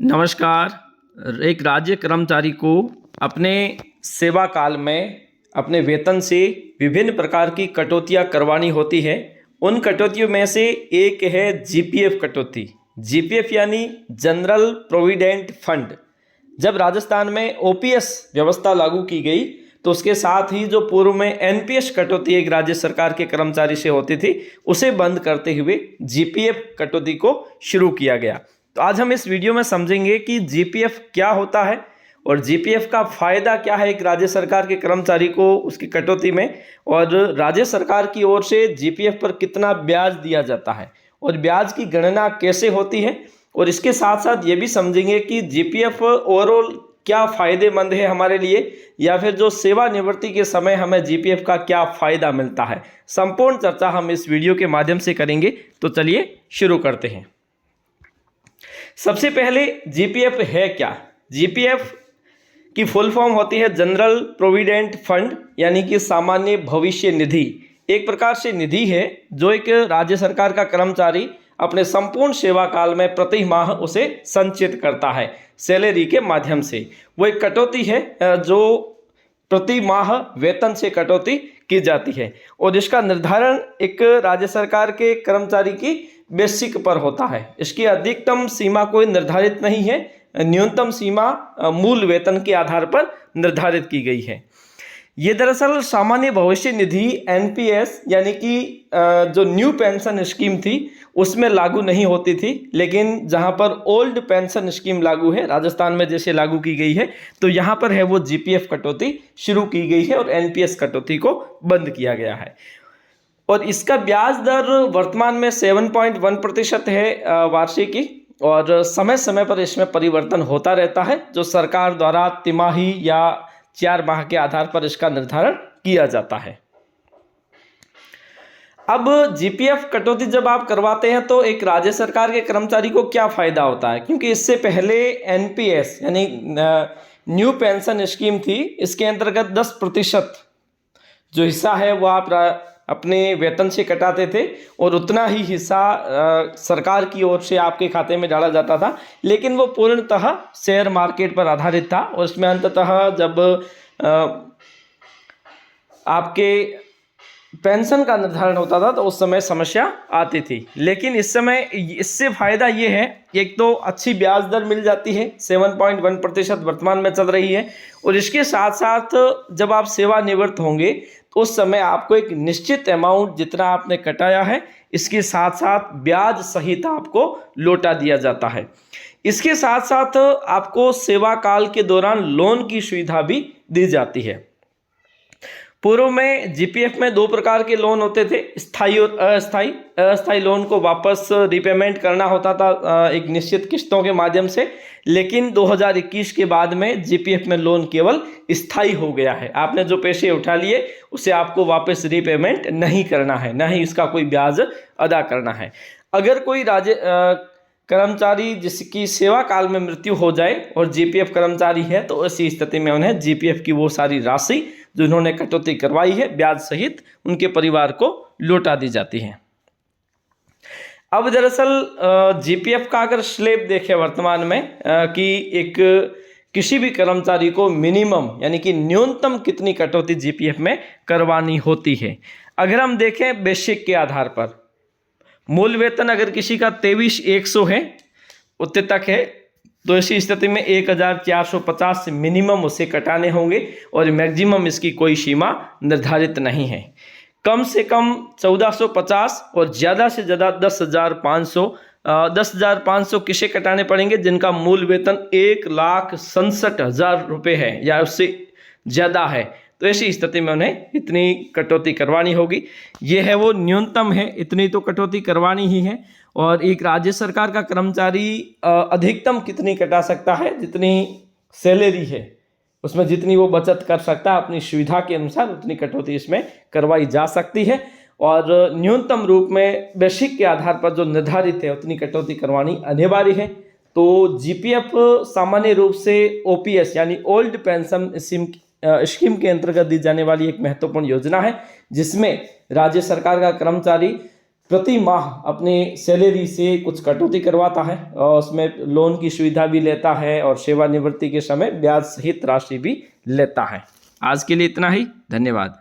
नमस्कार। एक राज्य कर्मचारी को अपने सेवा काल में अपने वेतन से विभिन्न प्रकार की कटौतियां करवानी होती है। उन कटौतियों में से एक है जीपीएफ कटौती। जीपीएफ यानी जनरल प्रोविडेंट फंड। जब राजस्थान में ओपीएस व्यवस्था लागू की गई तो उसके साथ ही जो पूर्व में एनपीएस कटौती एक राज्य सरकार के कर्मचारी से होती थी, उसे बंद करते हुए जीपीएफ कटौती को शुरू किया गया। तो आज हम इस वीडियो में समझेंगे कि जीपीएफ क्या होता है और जीपीएफ का फ़ायदा क्या है एक राज्य सरकार के कर्मचारी को उसकी कटौती में, और राज्य सरकार की ओर से जीपीएफ पर कितना ब्याज दिया जाता है और ब्याज की गणना कैसे होती है। और इसके साथ साथ ये भी समझेंगे कि जीपीएफ ओवरऑल क्या फ़ायदेमंद है हमारे लिए, या फिर जो सेवानिवृत्ति के समय हमें जीपीएफ का क्या फ़ायदा मिलता है। संपूर्ण चर्चा हम इस वीडियो के माध्यम से करेंगे। तो चलिए शुरू करते हैं। सबसे पहले जीपीएफ है क्या। जीपीएफ की फुल फॉर्म होती है जनरल प्रोविडेंट फंड, यानी कि सामान्य भविष्य निधि। एक प्रकार से निधि है जो एक राज्य सरकार का कर्मचारी अपने संपूर्ण सेवा काल में प्रति माह उसे संचित करता है सैलरी के माध्यम से। वो एक कटौती है जो प्रति माह वेतन से कटौती की जाती है, और इसका निर्धारण एक राज्य सरकार के कर्मचारी की बेसिक पर होता है। इसकी अधिकतम सीमा कोई निर्धारित नहीं है, न्यूनतम सीमा मूल वेतन के आधार पर निर्धारित की गई है। ये दरअसल सामान्य भविष्य निधि एनपीएस यानी कि जो न्यू पेंशन स्कीम थी उसमें लागू नहीं होती थी, लेकिन जहां पर ओल्ड पेंशन स्कीम लागू है, राजस्थान में जैसे लागू की गई है, तो यहां पर है वो जीपीएफ कटौती शुरू की गई है और एनपीएस कटौती को बंद किया गया है। और इसका ब्याज दर वर्तमान में 7.1% है वार्षिकी, और समय समय पर इसमें परिवर्तन होता रहता है जो सरकार द्वारा तिमाही या 4 माह के आधार पर इसका निर्धारण किया जाता है। अब जीपीएफ कटौती जब आप करवाते हैं तो एक राज्य सरकार के कर्मचारी को क्या फायदा होता है, क्योंकि इससे पहले एनपीएस यानी न्यू पेंशन स्कीम थी, इसके अंतर्गत 10% जो हिस्सा है वो आप अपने वेतन से कटाते थे और उतना ही हिस्सा सरकार की ओर से आपके खाते में डाला जाता था, लेकिन वो पूर्णतः शेयर मार्केट पर आधारित था। और इसमें अंततः जब आपके पेंशन का निर्धारण होता था तो उस समय समस्या आती थी। लेकिन इस समय इससे फ़ायदा ये है, एक तो अच्छी ब्याज दर मिल जाती है, 7.1% वर्तमान में चल रही है, और इसके साथ साथ जब आप सेवानिवृत्त होंगे तो उस समय आपको एक निश्चित अमाउंट जितना आपने कटाया है इसके साथ साथ ब्याज सहित आपको लौटा दिया जाता है। इसके साथ साथ आपको सेवा काल के दौरान लोन की सुविधा भी दी जाती है। पूर्व में जीपीएफ में 2 प्रकार के लोन होते थे, स्थायी और अस्थायी। अस्थायी लोन को वापस रिपेमेंट करना होता था एक निश्चित किस्तों के माध्यम से, लेकिन 2021 के बाद में जीपीएफ में लोन केवल स्थायी हो गया है। आपने जो पैसे उठा लिए उसे आपको वापस रिपेमेंट नहीं करना है, ना ही इसका कोई ब्याज अदा करना है। अगर कोई कर्मचारी जिसकी सेवा काल में मृत्यु हो जाए और जीपीएफ कर्मचारी है तो ऐसी स्थिति में उन्हें जीपीएफ की वो सारी राशि जो उन्होंने कटौती करवाई है ब्याज सहित उनके परिवार को लौटा दी जाती है। अब दरअसल जीपीएफ का अगर स्लैब देखें वर्तमान में कि एक किसी भी कर्मचारी को मिनिमम यानी कि न्यूनतम कितनी कटौती जीपीएफ में करवानी होती है। अगर हम देखें बेसिक के आधार पर, मूल वेतन अगर किसी का 23,100 है उतने तक है तो ऐसी स्थिति में 1,450 से मिनिमम उसे कटाने होंगे, और मैक्सिमम इसकी कोई सीमा निर्धारित नहीं है। कम से कम 1,450 और ज़्यादा से ज़्यादा 10,500 किसे कटाने पड़ेंगे जिनका मूल वेतन 1,67,000 रुपये है या उससे ज़्यादा है, तो ऐसी स्थिति में उन्हें इतनी कटौती करवानी होगी। ये है वो न्यूनतम है, इतनी तो कटौती करवानी ही है। और एक राज्य सरकार का कर्मचारी अधिकतम कितनी कटा सकता है, जितनी सैलरी है उसमें जितनी वो बचत कर सकता है अपनी सुविधा के अनुसार उतनी कटौती इसमें करवाई जा सकती है, और न्यूनतम रूप में बेसिक के आधार पर जो निर्धारित है उतनी कटौती करवानी अनिवार्य है। तो जीपीएफ सामान्य रूप से ओपीएस यानी ओल्ड पेंशन स्कीम के अंतर्गत दी जाने वाली एक महत्वपूर्ण योजना है, जिसमें राज्य सरकार का कर्मचारी प्रति माह अपनी सैलरी से कुछ कटौती करवाता है और उसमें लोन की सुविधा भी लेता है और सेवानिवृत्ति के समय ब्याज सहित राशि भी लेता है। आज के लिए इतना ही, धन्यवाद।